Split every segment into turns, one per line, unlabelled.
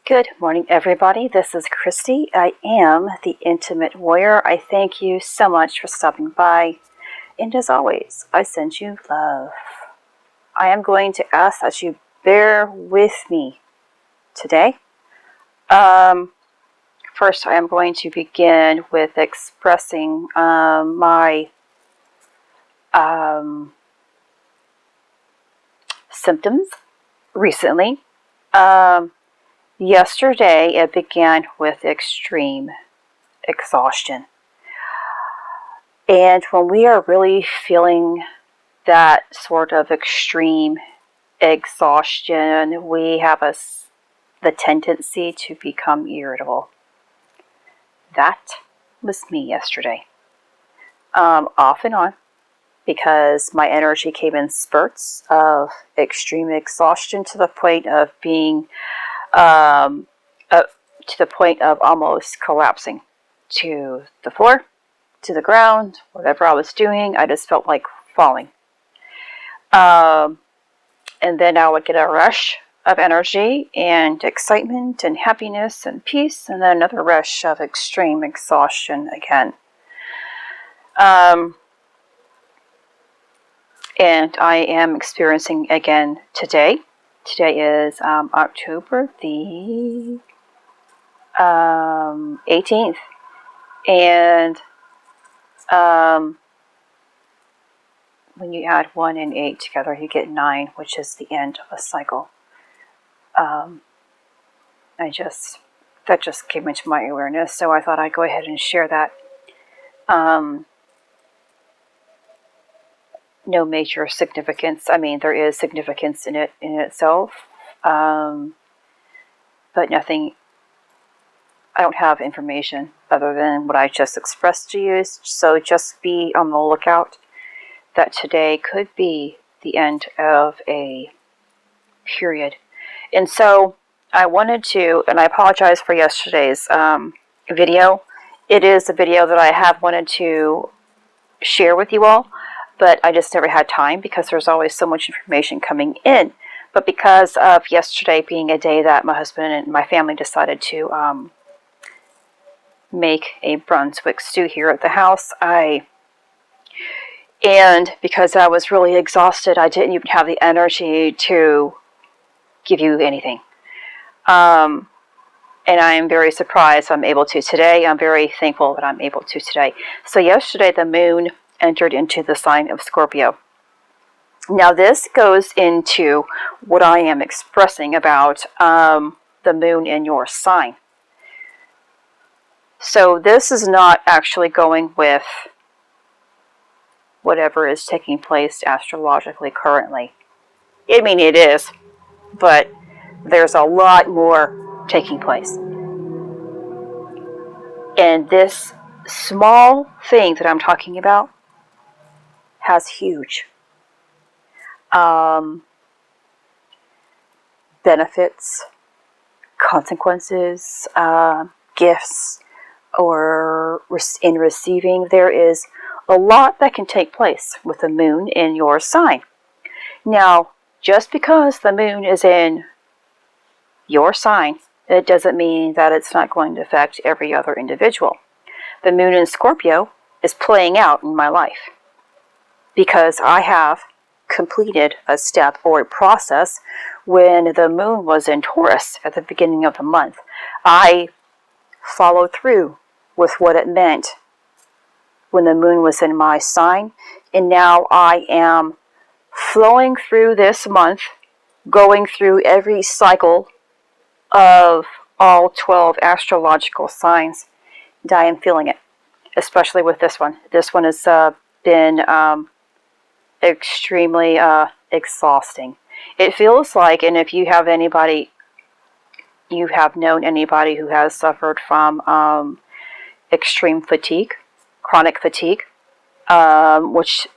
Good morning, everybody. This is Christy. I am the Intimate Warrior. I thank you so much for stopping by. And as always, I send you love. I am going to ask that you bear with me today. First, I am going to begin with expressing my symptoms recently. Yesterday, it began with extreme exhaustion. And when we are really feeling that sort of extreme exhaustion, we have the tendency to become irritable. That was me yesterday. Off and on, because my energy came in spurts of extreme exhaustion to the point of being to the point of almost collapsing to the floor, to the ground, whatever I was doing. I just felt like falling. And then I would get a rush of energy and excitement and happiness and peace, and then another rush of extreme exhaustion again. And I am experiencing again today. Today is October the 18th. And when you add 1 and 8 together, you get 9, which is the end of a cycle. That just came into my awareness, so I thought I'd go ahead and share that. No major significance. I mean, there is significance in it in itself, but nothing. I don't have information other than what I just expressed to you. So just be on the lookout that today could be the end of a period. And so I wanted to, and I apologize for yesterday's video. It is a video that I have wanted to share with you all, but I just never had time because there's always so much information coming in. But because of yesterday being a day that my husband and my family decided to make a Brunswick stew here at the house, and because I was really exhausted, I didn't even have the energy to give you anything. And I'm very surprised I'm able to today. I'm very thankful that I'm able to today. So yesterday the moon entered into the sign of Scorpio. Now this goes into what I am expressing about the moon in your sign. So this is not actually going with whatever is taking place astrologically currently. I mean, it is, but there's a lot more taking place. And this small thing that I'm talking about has huge benefits, consequences, gifts, or in receiving. There is a lot that can take place with the moon in your sign. Now, just because the moon is in your sign, it doesn't mean that it's not going to affect every other individual. The moon in Scorpio is playing out in my life because I have completed a step or a process when the moon was in Taurus at the beginning of the month. I followed through with what it meant when the moon was in my sign, and now I am flowing through this month, going through every cycle of all 12 astrological signs, and I am feeling it, especially with this one. This one has been extremely exhausting. It feels like, and if you have anybody, you have known anybody who has suffered from extreme fatigue, chronic fatigue, which,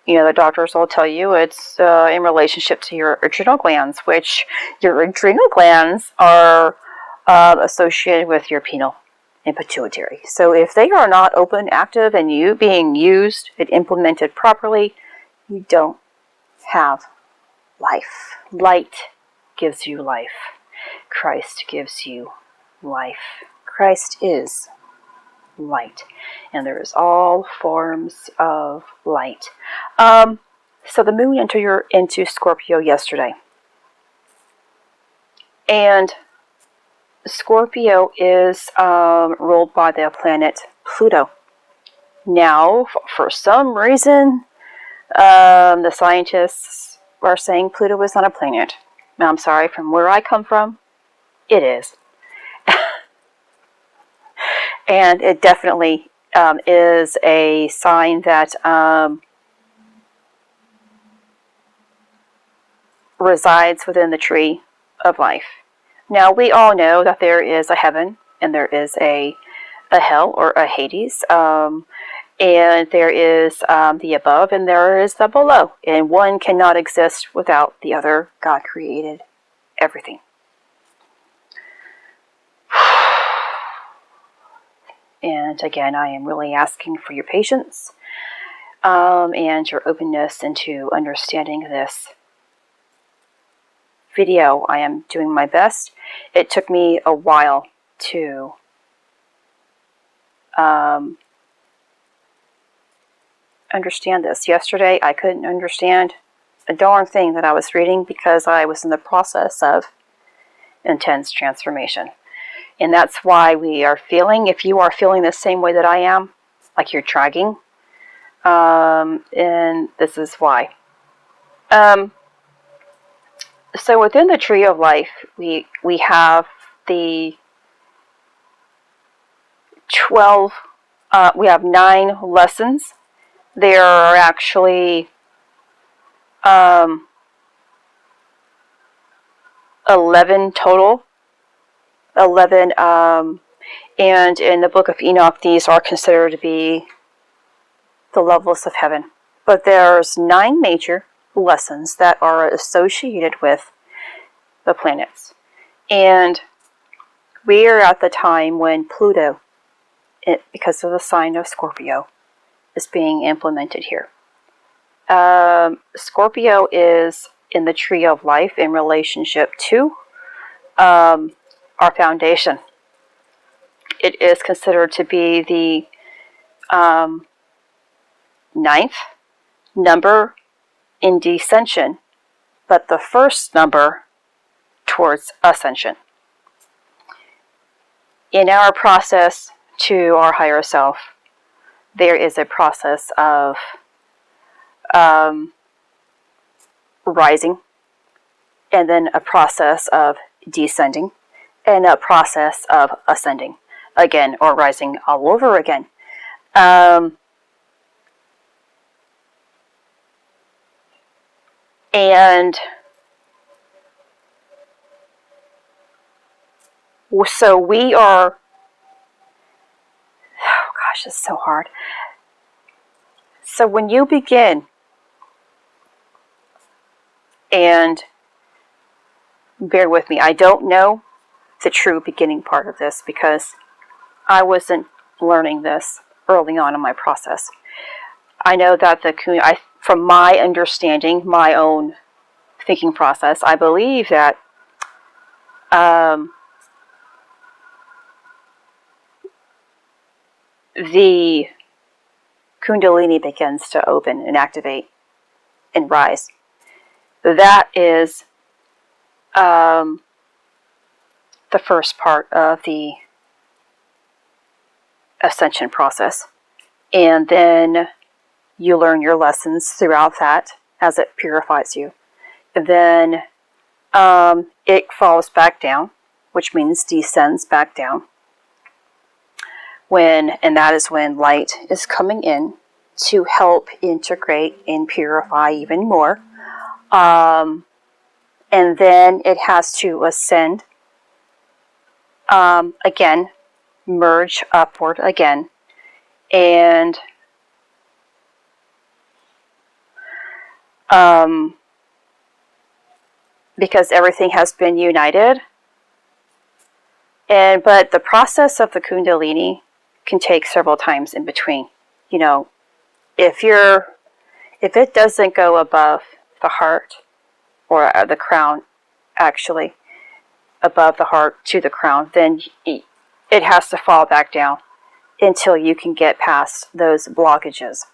you know, the doctors will tell you it's in relationship to your adrenal glands, which your adrenal glands are associated with your pineal and pituitary. So if they are not open, active, and you being used and implemented properly, you don't have life. Light gives you life. Christ gives you life. Christ is light, and there is all forms of light. So the moon entered into Scorpio yesterday, and Scorpio is ruled by the planet Pluto. Now, for some reason, the scientists are saying Pluto is not a planet. Now, I'm sorry, from where I come from, it is. And it definitely is a sign that resides within the tree of life. Now, we all know that there is a heaven and there is a hell or a Hades, and there is the above and there is the below, and one cannot exist without the other. God created everything. And again, I am really asking for your patience and your openness into understanding this video. I am doing my best. It took me a while to understand this. Yesterday, I couldn't understand a darn thing that I was reading because I was in the process of intense transformation. And that's why we are feeling, if you are feeling the same way that I am, like you're dragging, and this is why. So within the tree of life, we have the 12, we have 9 lessons. There are actually 11 total. 11, and in the book of Enoch, these are considered to be the levels of heaven. But there's 9 major lessons that are associated with the planets. And we are at the time when Pluto, because of the sign of Scorpio, is being implemented here. Scorpio is in the tree of life in relationship to our foundation. It is considered to be the 9th number in descension, but the first number towards ascension. In our process to our higher self, there is a process of rising, and then a process of descending, and a process of ascending again, or rising all over again. And so we are, oh gosh, it's so hard. So when you begin, and bear with me, I don't know the true beginning part of this because I wasn't learning this early on in my process. I know that from my understanding, my own thinking process, I believe that the Kundalini begins to open and activate and rise. That is the first part of the ascension process. And then you learn your lessons throughout that as it purifies you. And then it falls back down, which means descends back down. And that is when light is coming in to help integrate and purify even more. And then it has to ascend again, merge upward again, and because everything has been united. But the process of the Kundalini can take several times in between. You know, if it doesn't go above the heart or the crown, actually, above the heart to the crown, then it has to fall back down until you can get past those blockages.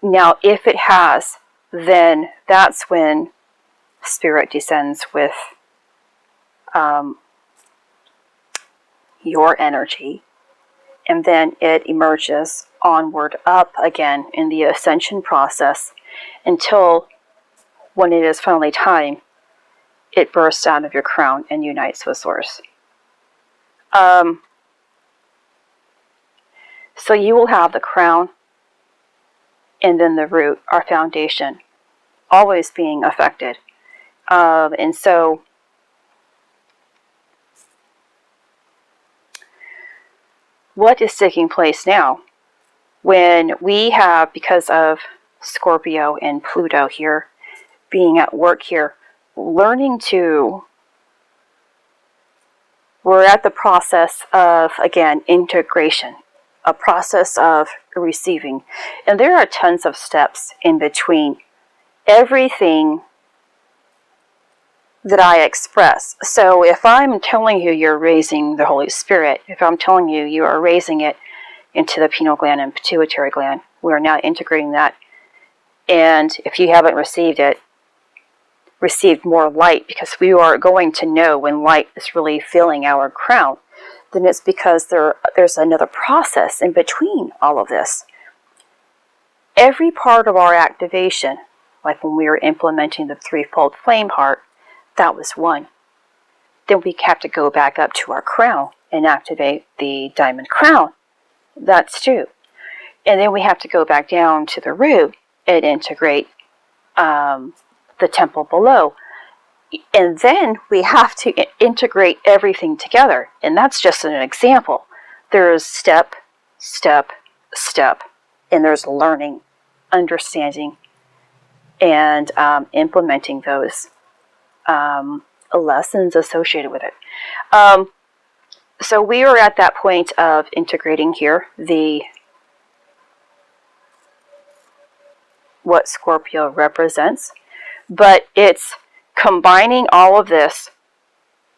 Now, if it has, then that's when Spirit descends with your energy, and then it emerges onward up again in the ascension process until when it is finally time, it bursts out of your crown and unites with Source. So you will have the crown and then the root, our foundation, always being affected. And so what is taking place now when we have, because of Scorpio and Pluto here, being at work here, we're at the process of, again, integration, a process of receiving. And there are tons of steps in between everything that I express. So if I'm telling you you're raising the Holy Spirit, if I'm telling you you are raising it into the pineal gland and pituitary gland, we are now integrating that. And if you haven't received it, received more light, because we are going to know when light is really filling our crown, then it's because there's another process in between all of this. Every part of our activation, like when we were implementing the threefold flame heart, that was one. Then we have to go back up to our crown and activate the diamond crown. That's two. And then we have to go back down to the root and integrate the temple below. And then we have to integrate everything together. And that's just an example. There's step, step, step. And there's learning, understanding, and implementing those lessons associated with it. So we are at that point of integrating here what Scorpio represents, but it's combining all of this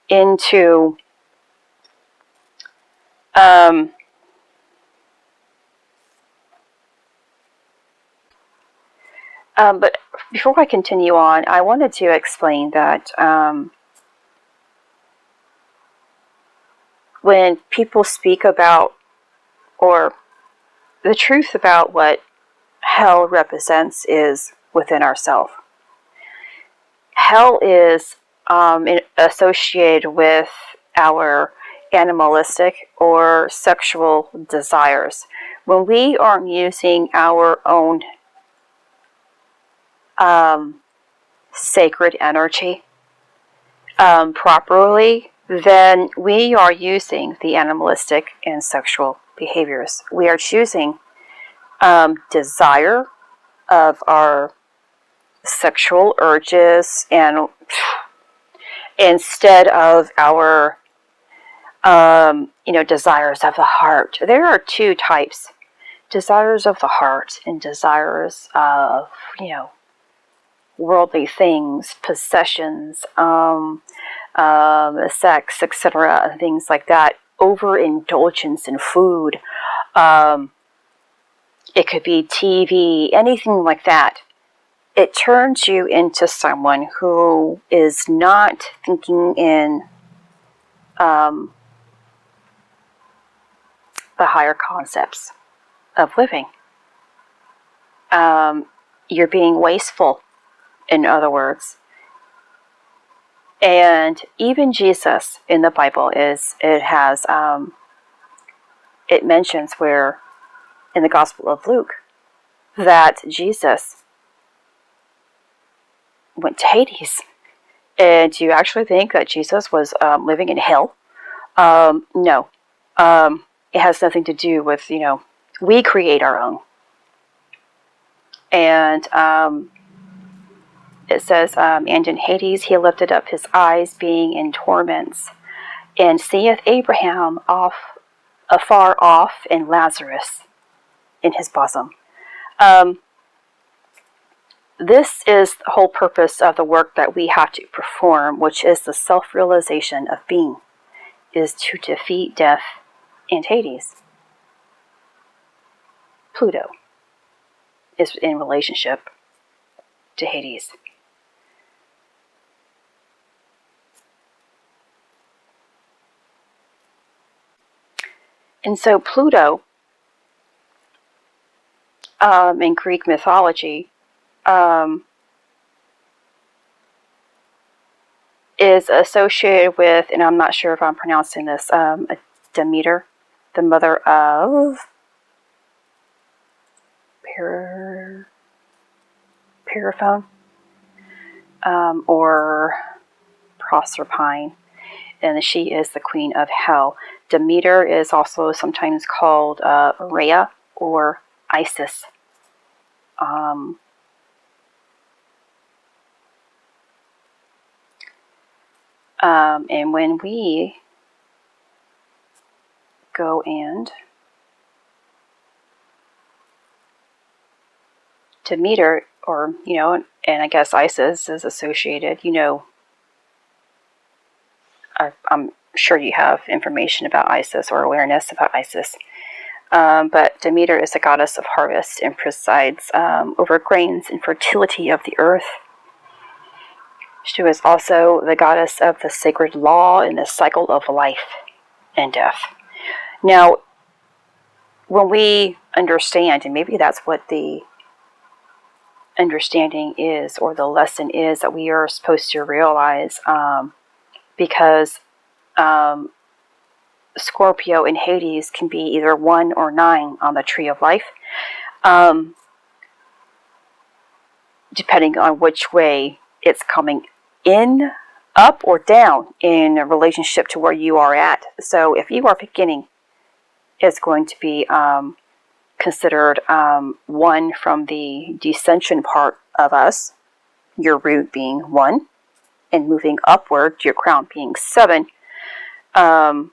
into but before I continue on, I wanted to explain that when people speak about, or the truth about what hell represents is within ourselves. Hell is associated with our animalistic or sexual desires. When we aren't using our own sacred energy properly, then we are using the animalistic and sexual behaviors. We are choosing desire of our sexual urges, and instead of our desires of the heart. There are two types: desires of the heart and desires of worldly things, possessions, sex, etc., and things like that. Overindulgence in food. It could be TV, anything like that. It turns you into someone who is not thinking in the higher concepts of living. You're being wasteful, in other words. And even Jesus in the Bible it mentions where in the Gospel of Luke that Jesus went to Hades. And do you actually think that Jesus was living in hell? No. It has nothing to do with, we create our own. And it says, and in Hades he lifted up his eyes, being in torments, and seeth Abraham afar off, and Lazarus in his bosom. this is the whole purpose of the work that we have to perform, which is the self-realization of being, is to defeat death and Hades. Pluto is in relationship to Hades. And so Pluto, in Greek mythology, is associated with, and I'm not sure if I'm pronouncing this, Demeter, the mother of Persephone, or Proserpine, and she is the queen of hell. Demeter is also sometimes called Rhea or Isis. And when we go and Demeter, or, and I guess Isis is associated, I'm sure you have information about Isis or awareness about Isis. But Demeter is the goddess of harvest and presides over grains and fertility of the earth. She was also the goddess of the sacred law and the cycle of life and death. Now, when we understand, and maybe that's what the understanding is, or the lesson is that we are supposed to realize, because Scorpio and Hades can be either 1 or 9 on the tree of life, depending on which way it's coming in, up, or down in relationship to where you are at. So if you are beginning, it's going to be considered 1 from the descension part of us, your root being 1, and moving upward, your crown being 7. And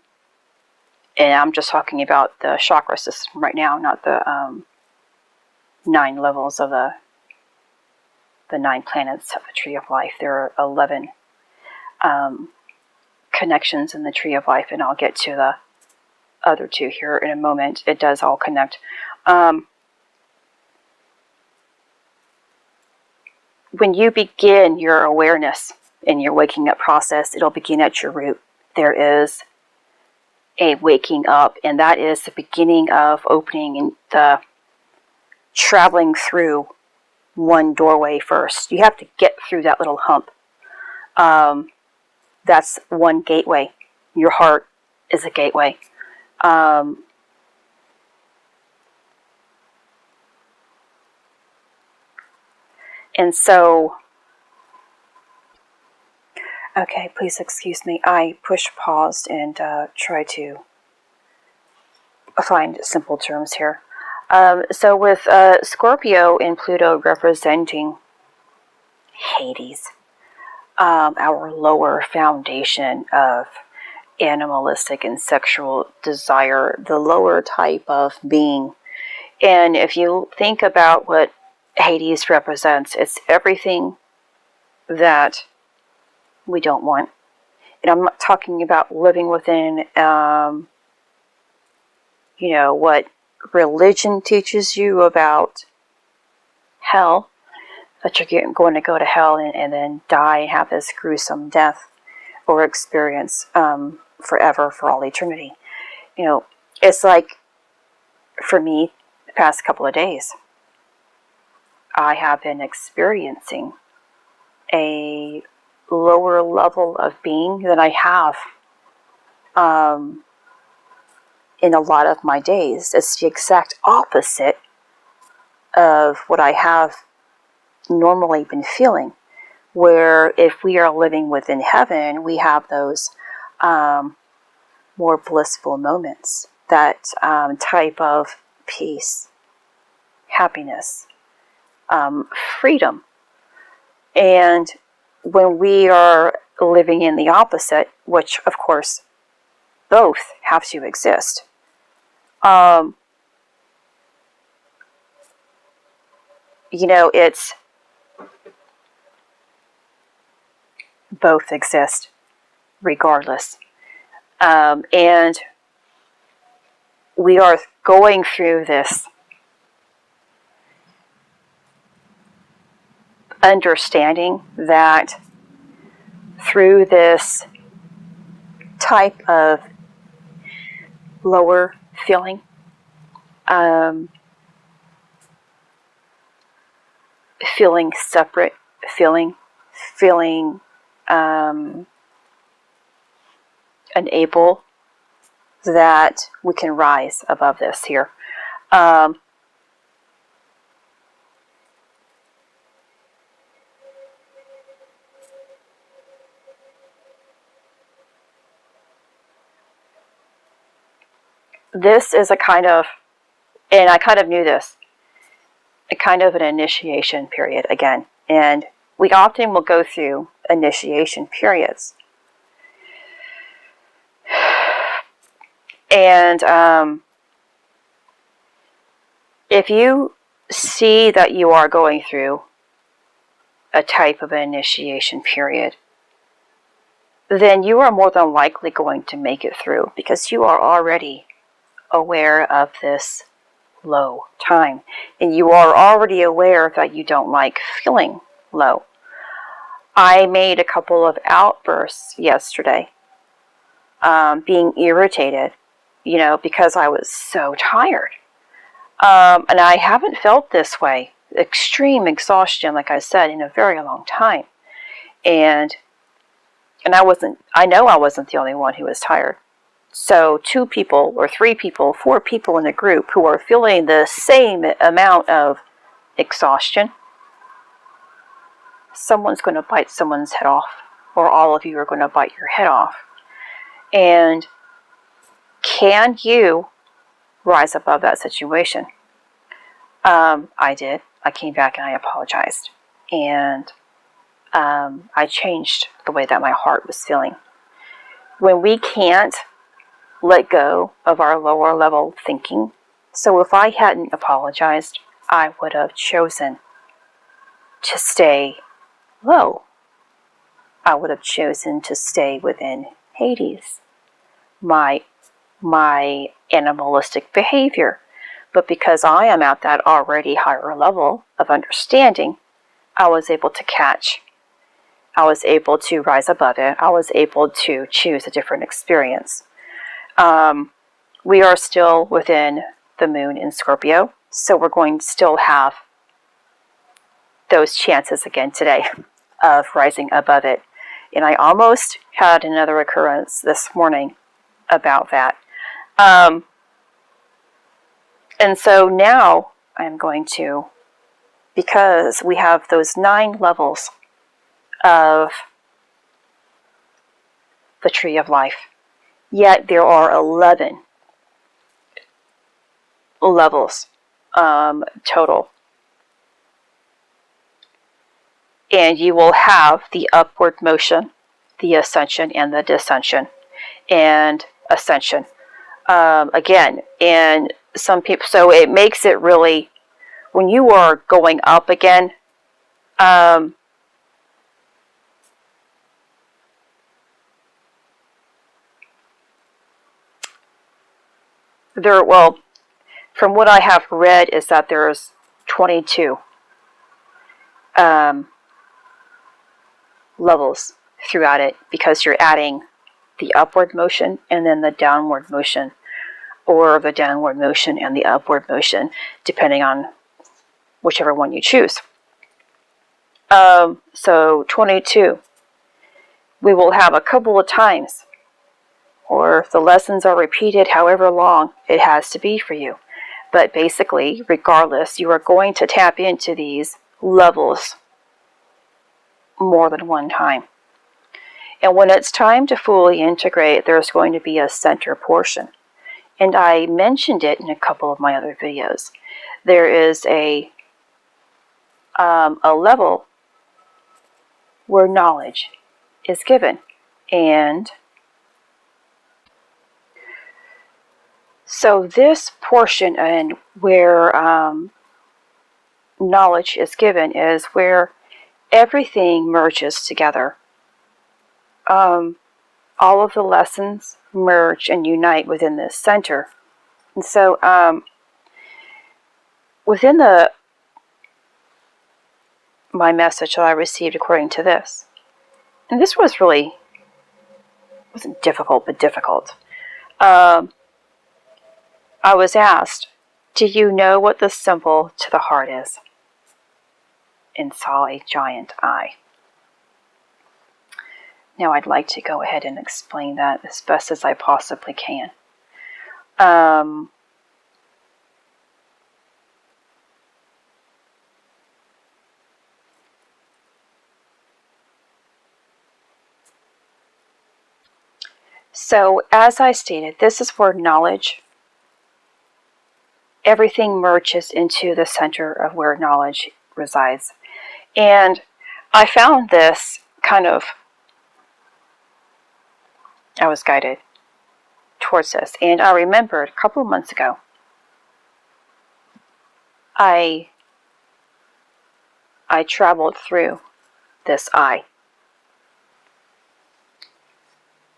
I'm just talking about the chakra system right now, not the 9 levels of the 9 planets of the Tree of Life. There are 11 connections in the Tree of Life, and I'll get to the other 2 here in a moment. It does all connect. When you begin your awareness in your waking up process, it'll begin at your root. There is a waking up, and that is the beginning of opening and the traveling through one doorway first. You have to get through that little hump. That's one gateway. Your heart is a gateway. And so, okay, please excuse me. I push paused and try to find simple terms here. So with Scorpio and Pluto representing Hades, our lower foundation of animalistic and sexual desire, the lower type of being. And if you think about what Hades represents, it's everything that we don't want. And I'm not talking about living within, what religion teaches you about hell, that you're going to go to hell and then die and have this gruesome death or experience forever, for all eternity. It's like, for me, the past couple of days, I have been experiencing a lower level of being than I have in a lot of my days. It's the exact opposite of what I have normally been feeling, where if we are living within heaven, we have those more blissful moments, that type of peace, happiness, freedom. And when we are living in the opposite, which of course both have to exist, it's both exist regardless. And we are going through this understanding that through this type of lower feeling, feeling separate, feeling unable, that we can rise above this here. This is a kind of, and I kind of knew this, a kind of an initiation period again. And we often will go through initiation periods. And if you see that you are going through a type of an initiation period, then you are more than likely going to make it through, because you are already aware of this low time, and you are already aware that you don't like feeling low. I made a couple of outbursts yesterday, being irritated, because I was so tired. And I haven't felt this way, extreme exhaustion, like I said, in a very long time. And I know I wasn't the only one who was tired. So 2 people or 3 people, 4 people in a group who are feeling the same amount of exhaustion, someone's going to bite someone's head off, or all of you are going to bite your head off. And can you rise above that situation? I did. I came back and I apologized. And I changed the way that my heart was feeling. When we can't let go of our lower level thinking, so if I hadn't apologized, I would have chosen to stay low. I would have chosen to stay within Hades, my animalistic behavior. But because I am at that already higher level of understanding, I was able to catch. I was able to rise above it. I was able to choose a different experience. We are still within the moon in Scorpio, so we're going to still have those chances again today of rising above it. And I almost had another occurrence this morning about that. And so now I'm going to, because we have those 9 levels of the tree of life, yet there are 11 levels total. And you will have the upward motion, the ascension, and the descension, and ascension. Again, and some people, so it makes it really, when you are going up again, well, from what I have read is that there's 22 levels throughout it, because you're adding the upward motion and then the downward motion, or the downward motion and the upward motion, depending on whichever one you choose. So 22. We will have a couple of times, or if the lessons are repeated however long it has to be for you. But basically, regardless, you are going to tap into these levels more than one time. And when it's time to fully integrate, there's going to be a center portion. And I mentioned it in a couple of my other videos. There is a level where knowledge is given. And so this portion and where knowledge is given is where everything merges together all of the lessons merge and unite within this center. And so within my message that I received according to this, and this was really, wasn't difficult, but difficult. I was asked, do you know what the symbol to the heart is? And saw a giant eye. Now I'd like to go ahead and explain that as best as I possibly can. So, as I stated, this is where knowledge, everything merges into the center of where knowledge resides. And I found this kind of, I was guided towards this. And I remembered a couple of months ago, I traveled through this eye,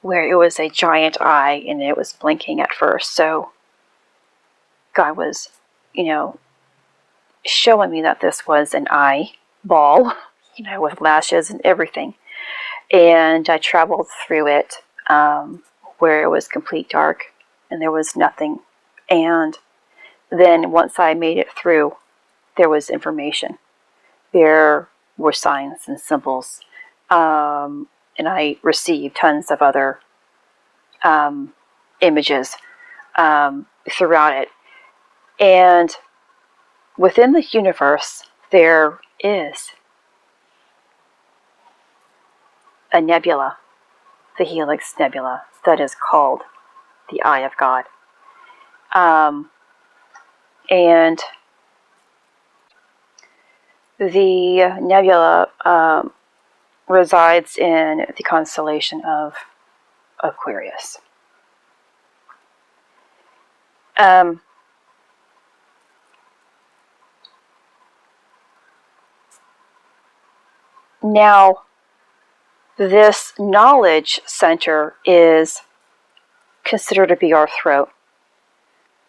where it was a giant eye and it was blinking at first. So God was, showing me that this was an eyeball, with lashes and everything. And I traveled through it where it was complete dark and there was nothing. And then once I made it through, there was information. There were signs and symbols. And I received tons of other images throughout it. And within the universe, there is a nebula, the Helix Nebula, that is called the Eye of God. And the nebula resides in the constellation of Aquarius. Now, this knowledge center is considered to be our throat,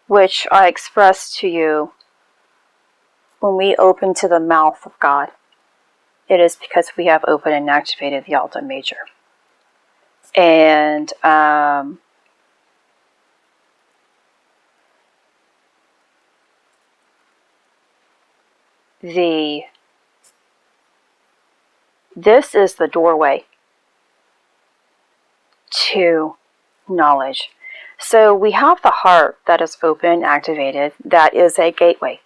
which I expressed to you when we open to the mouth of God. It is because we have opened and activated the Alta Major. And this is the doorway to knowledge. So we have the heart that is open and activated. That is a gateway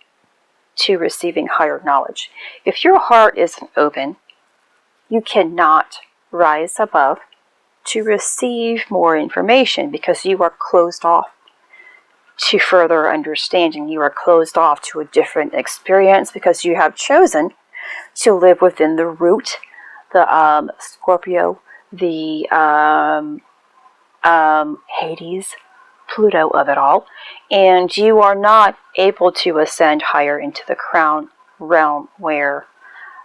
to receiving higher knowledge. If your heart isn't open, you cannot rise above to receive more information because you are closed off to further understanding. You are closed off to a different experience because you have chosen to live within the root, the Scorpio, the Hades, Pluto of it all, and you are not able to ascend higher into the crown realm where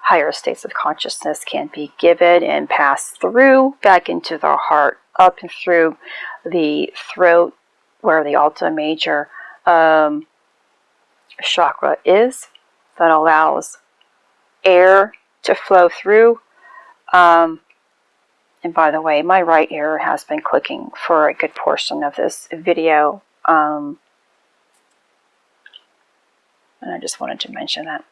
higher states of consciousness can be given and pass through back into the heart, up and through the throat where the Alta Major chakra is, that allows air to flow through. And by the way, my right ear has been clicking for a good portion of this video. And I just wanted to mention that.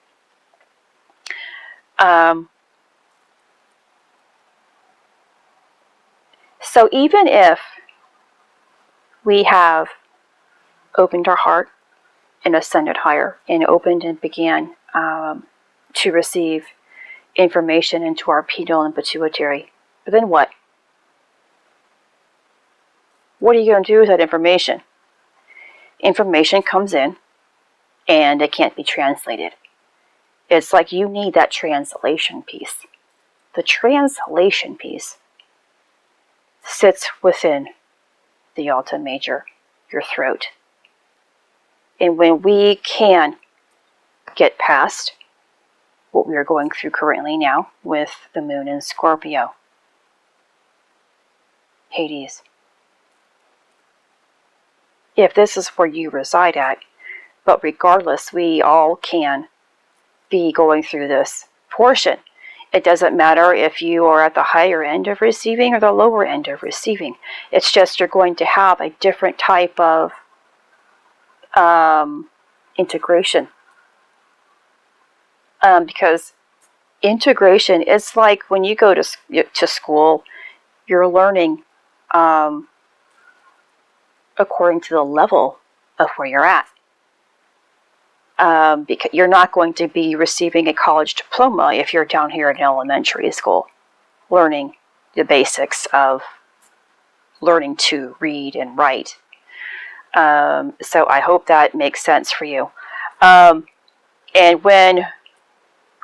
So even if we have opened our heart and ascended higher and opened and began to receive information into our pineal and pituitary, then what? What are you going to do with that information? Information comes in and it can't be translated. It's like you need that translation piece. The translation piece sits within the Alta Major, your throat. And when we can get past what we are going through currently now with the moon in Scorpio, Hades. If this is where you reside at, but regardless, we all can be going through this portion. It doesn't matter if you are at the higher end of receiving or the lower end of receiving. It's just you're going to have a different type of integration. Because integration is like when you go to school, you're learning according to the level of where you're at. Because you're not going to be receiving a college diploma if you're down here in elementary school, learning the basics of learning to read and write. So I hope that makes sense for you. And when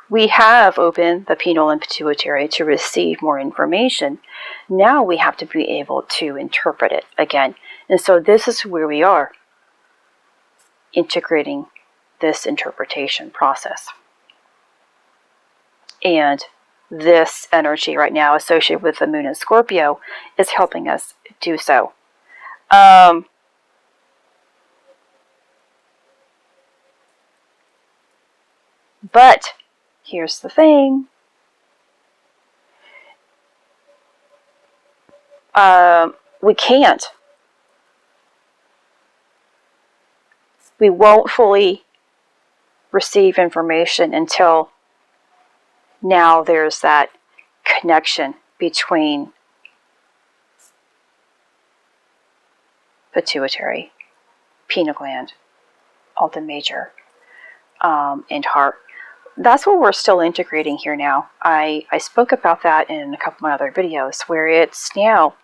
we have opened the pineal and pituitary to receive more information, now we have to be able to interpret it again. And so this is where we are, integrating this interpretation process. And this energy right now associated with the moon in Scorpio is helping us do so. But here's the thing. We can't. We won't fully receive information until now there's that connection between pituitary, pineal gland, Alta Major, and heart. That's what we're still integrating here now. I spoke about that in a couple of my other videos, where it's now,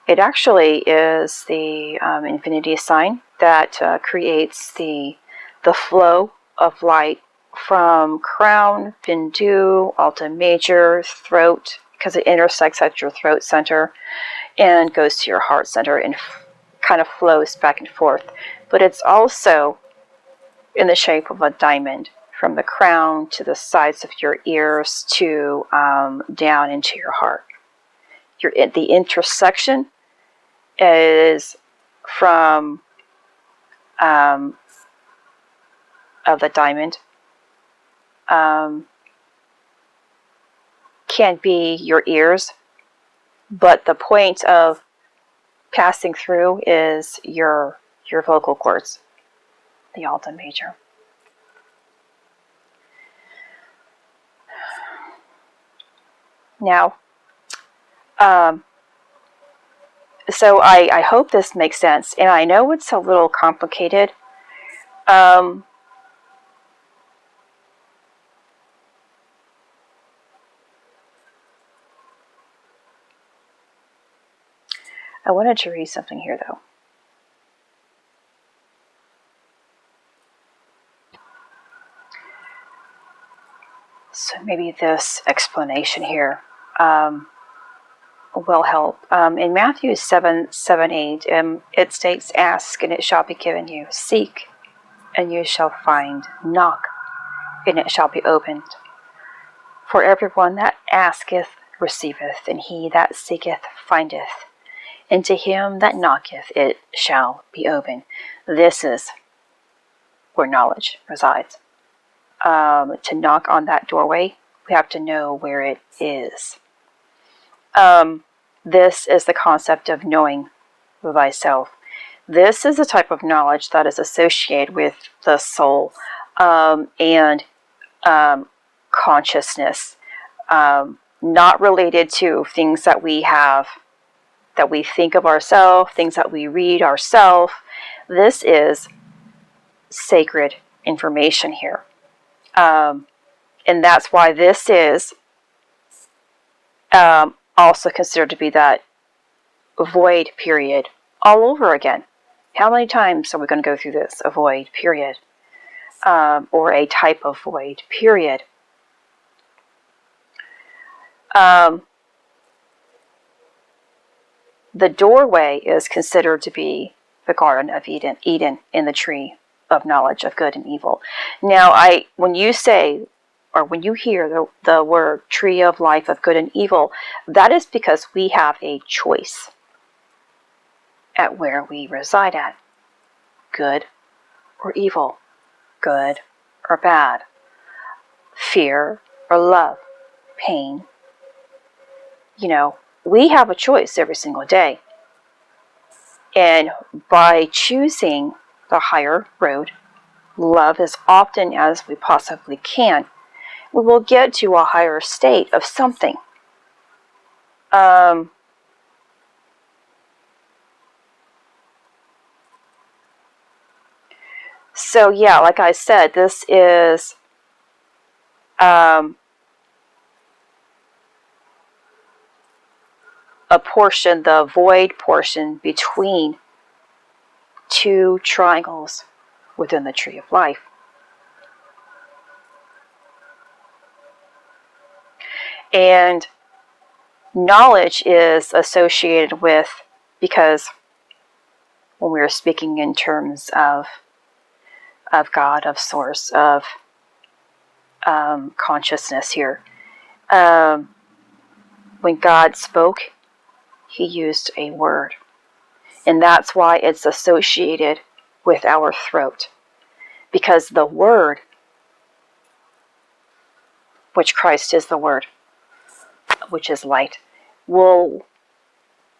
it actually is the infinity sign that creates the flow of light from crown, bindu, Alta Major, throat, because it intersects at your throat center and goes to your heart center and kind of flows back and forth. But it's also in the shape of a diamond, from the crown to the sides of your ears to down into your heart. The intersection is from of the diamond can be your ears, but the point of passing through is your vocal cords, the Alta Major. Now, so I hope this makes sense, and I know it's a little complicated. I wanted to read something here, though. So maybe this explanation here will help. In Matthew 7:8, it states, "Ask, and it shall be given you. Seek, and you shall find. Knock, and it shall be opened. For everyone that asketh receiveth, and he that seeketh findeth. And to him that knocketh it shall be opened." This is where knowledge resides. To knock on that doorway, we have to know where it is. This is the concept of knowing thyself. This is a type of knowledge that is associated with the soul and consciousness, not related to things that we have, that we think of ourselves, things that we read ourselves. This is sacred information here. And that's why this is also considered to be that void period all over again. How many times are we going to go through this? A void period. Or a type of void period. The doorway is considered to be the Garden of Eden in the tree of knowledge of good and evil. Now, when you say, or when you hear the word tree of life of good and evil, that is because we have a choice. at where we reside at. Good or evil, good or bad, fear or love, pain. We have a choice every single day. And by choosing the higher road, love as often as we possibly can, we will get to a higher state of something. So yeah, like I said, this is a portion, the void portion between two triangles within the tree of life. And knowledge is associated with, because when we are speaking in terms of God, of source, of consciousness here, when God spoke, he used a word. And that's why it's associated with our throat. Because the word, which Christ is the word, which is light, will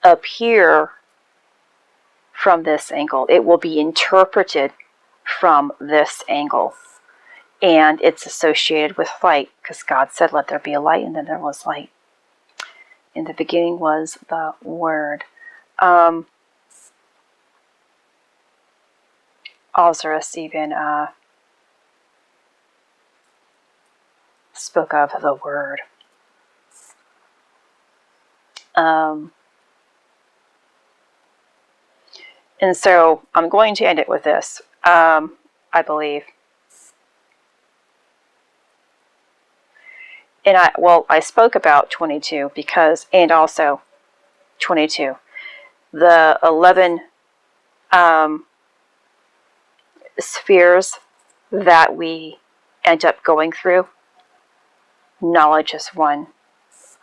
appear from this angle. It will be interpreted from this angle. And it's associated with light, because God said, let there be a light, and then there was light. In the beginning was the Word. Osiris even spoke of the Word. And so I'm going to end it with this, I believe. And I spoke about 22 because, and also 22, the 11 spheres that we end up going through. Knowledge is one,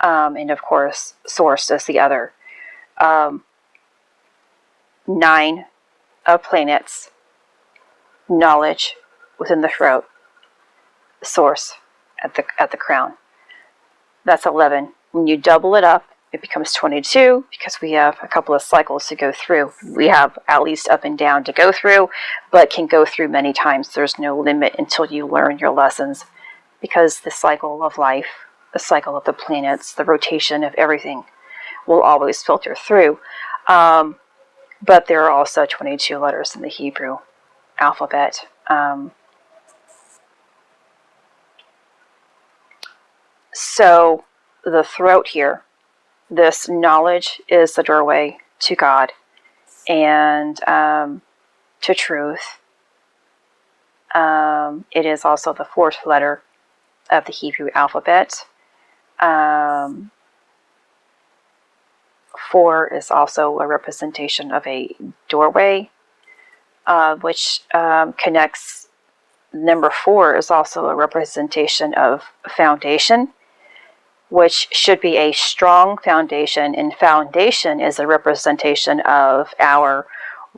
and of course, source is the other. 9 planets, knowledge within the throat, source at the crown. That's 11. When you double it up, it becomes 22, because we have a couple of cycles to go through. We have at least up and down to go through, but can go through many times. There's no limit until you learn your lessons, because the cycle of life, the cycle of the planets, the rotation of everything will always filter through. But there are also 22 letters in the Hebrew alphabet. So the throat here, this knowledge is the doorway to God and to truth. It is also the 4th letter of the Hebrew alphabet. 4 is also a representation of a doorway, which connects. Number 4 is also a representation of foundation, which should be a strong foundation, and foundation is a representation of our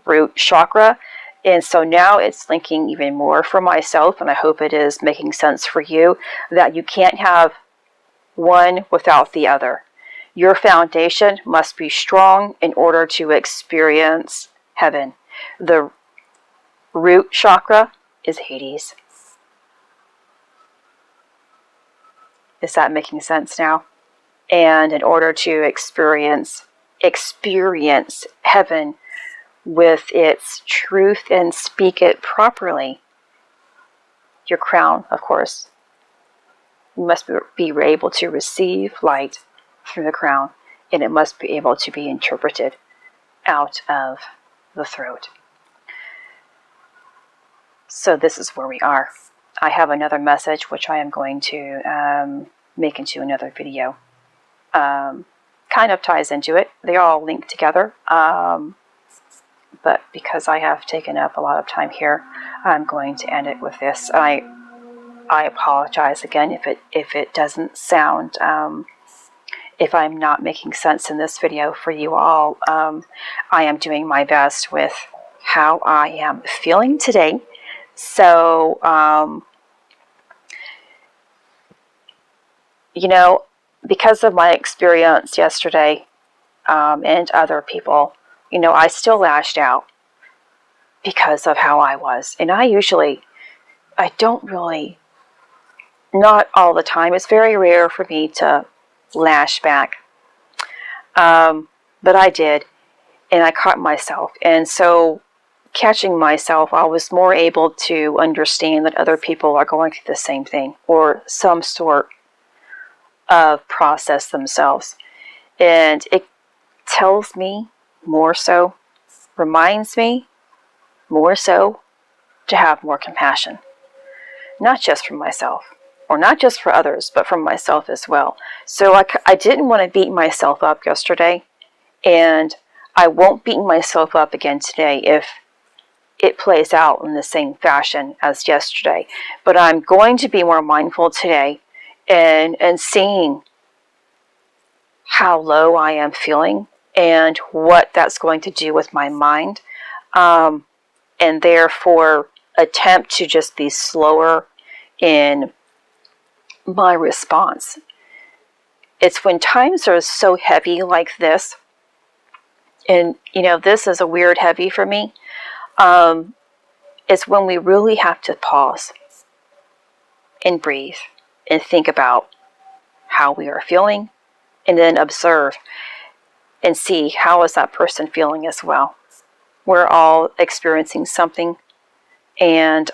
root chakra. And so now it's linking even more for myself, and I hope it is making sense for you, that you can't have one without the other. Your foundation must be strong in order to experience heaven. The root chakra is Hades. Is that making sense now? And in order to experience heaven with its truth and speak it properly, your crown, of course, you must be able to receive light through the crown, and it must be able to be interpreted out of the throat. So this is where we are. I have another message which I am going to make into another video. Kind of ties into it. They all link together. But because I have taken up a lot of time here, I'm going to end it with this. I apologize again if it doesn't sound if I'm not making sense in this video for you all. I am doing my best with how I am feeling today. So, you know, because of my experience yesterday, and other people, you know, I still lashed out because of how I was. And I don't really, not all the time. It's very rare for me to lash back. But I did, and I caught myself. And so, catching myself, I was more able to understand that other people are going through the same thing, or some sort of process themselves. And it tells me more so, reminds me more so to have more compassion. Not just for myself, or not just for others, but for myself as well. So I didn't want to beat myself up yesterday, and I won't beat myself up again today if it plays out in the same fashion as yesterday. But I'm going to be more mindful today and seeing how low I am feeling and what that's going to do with my mind, and therefore attempt to just be slower in my response. It's when times are so heavy like this, and you know, this is a weird heavy for me, it's when we really have to pause and breathe and think about how we are feeling, and then observe and see how is that person feeling as well. We're all experiencing something, and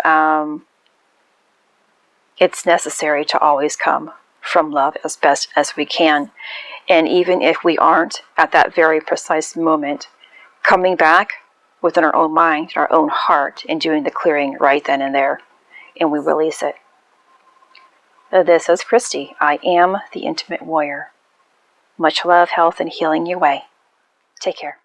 it's necessary to always come from love as best as we can. And even if we aren't at that very precise moment, coming back within our own mind, our own heart, and doing the clearing right then and there, and we release it. This is Christy. I am the Intimate Warrior. Much love, health, and healing your way. Take care.